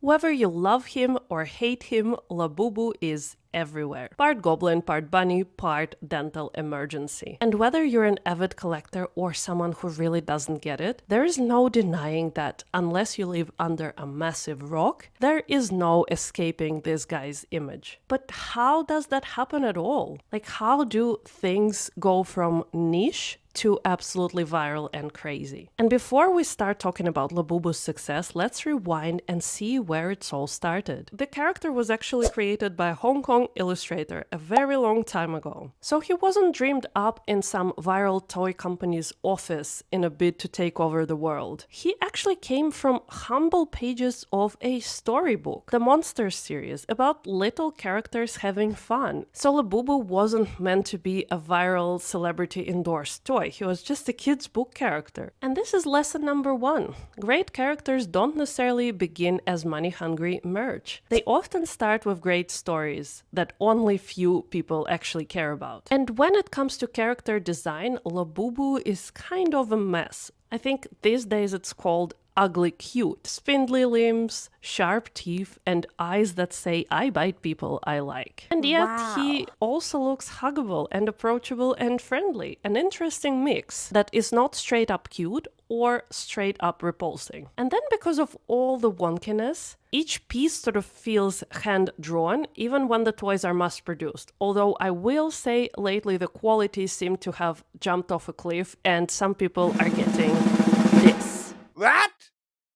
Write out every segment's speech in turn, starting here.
Whether you love him or hate him, Labubu is everywhere. Part goblin, part bunny, part dental emergency. And whether you're an avid collector or someone who really doesn't get it, there is no denying that unless you live under a massive rock, there is no escaping this guy's image. But how does that happen at all? Like, how do things go from niche to absolutely viral and crazy? And before we start talking about Labubu's success, let's rewind and see where it's all started. The character was actually created by a Hong Kong illustrator a very long time ago. So he wasn't dreamed up in some viral toy company's office in a bid to take over the world. He actually came from humble pages of a storybook, the Monsters series, about little characters having fun. So Labubu wasn't meant to be a viral celebrity-endorsed toy. He was just a kid's book character. And this is lesson number one. Great characters don't necessarily begin as money-hungry merch. They often start with great stories that only few people actually care about. And when it comes to character design, Labubu is kind of a mess. I think these days it's called ugly cute. Spindly limbs, sharp teeth, and eyes that say, I bite people I like. And yet he also looks huggable and approachable and friendly. An interesting mix that is not straight up cute or straight up repulsing. And then because of all the wonkiness, each piece sort of feels hand-drawn, even when the toys are mass-produced. Although I will say lately the quality seemed to have jumped off a cliff and some people are getting this. What?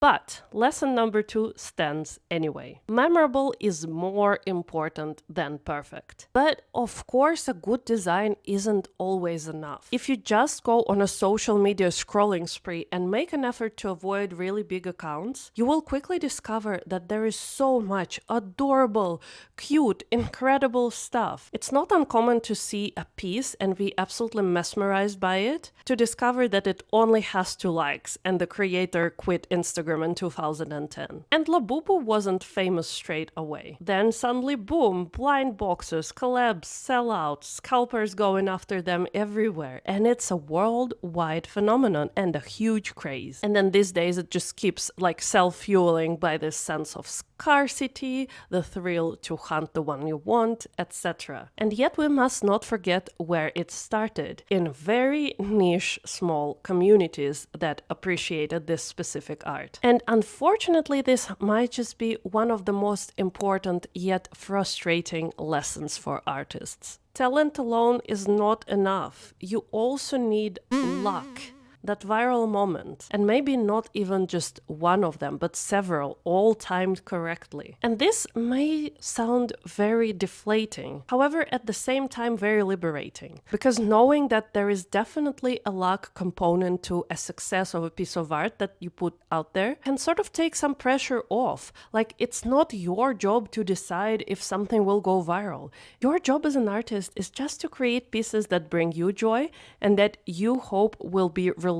But lesson number two stands anyway. Memorable is more important than perfect. But of course, a good design isn't always enough. If you just go on a social media scrolling spree and make an effort to avoid really big accounts, you will quickly discover that there is so much adorable, cute, incredible stuff. It's not uncommon to see a piece and be absolutely mesmerized by it, to discover that it only has 2 likes and the creator quit Instagram in 2010. And Labubu wasn't famous straight away. Then suddenly, boom, blind boxes, collabs, sellouts, scalpers going after them everywhere. And it's a worldwide phenomenon and a huge craze. And then these days it just keeps like self-fueling by this sense of scarcity, the thrill to hunt the one you want, etc. And yet we must not forget where it started, in very niche small communities that appreciated this specific art. And unfortunately, this might just be one of the most important yet frustrating lessons for artists. Talent alone is not enough. You also need luck. That viral moment, and maybe not even just one of them, but several, all timed correctly. And this may sound very deflating, however, at the same time, very liberating, because knowing that there is definitely a luck component to a success of a piece of art that you put out there can sort of take some pressure off. Like, it's not your job to decide if something will go viral. Your job as an artist is just to create pieces that bring you joy and that you hope will be relatable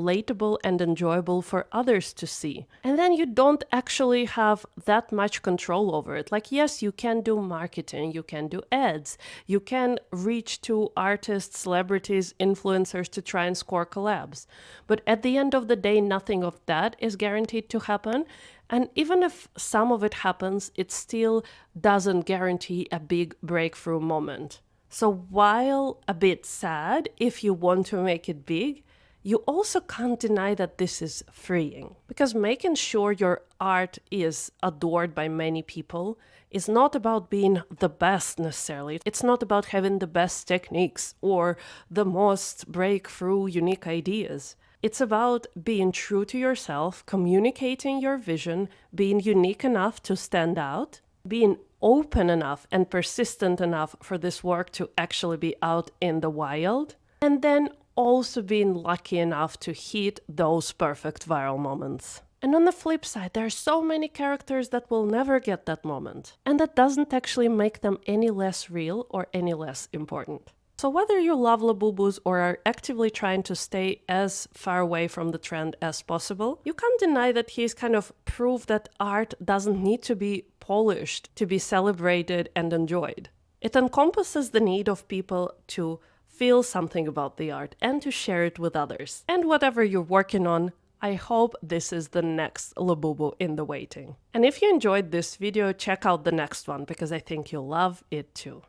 and enjoyable for others to see. And then you don't actually have that much control over it. Like, yes, you can do marketing, you can do ads, you can reach to artists, celebrities, influencers to try and score collabs. But at the end of the day, nothing of that is guaranteed to happen. And even if some of it happens, it still doesn't guarantee a big breakthrough moment. So while a bit sad if you want to make it big, you also can't deny that this is freeing. Because making sure your art is adored by many people is not about being the best necessarily. It's not about having the best techniques or the most breakthrough, unique ideas. It's about being true to yourself, communicating your vision, being unique enough to stand out, being open enough and persistent enough for this work to actually be out in the wild, and then also being lucky enough to hit those perfect viral moments. And on the flip side, there are so many characters that will never get that moment, and that doesn't actually make them any less real or any less important. So whether you love Labubus or are actively trying to stay as far away from the trend as possible, you can't deny that he's kind of proof that art doesn't need to be polished to be celebrated and enjoyed. It encompasses the need of people to feel something about the art and to share it with others. And whatever you're working on, I hope this is the next Labubu in the waiting. And if you enjoyed this video, check out the next one because I think you'll love it too.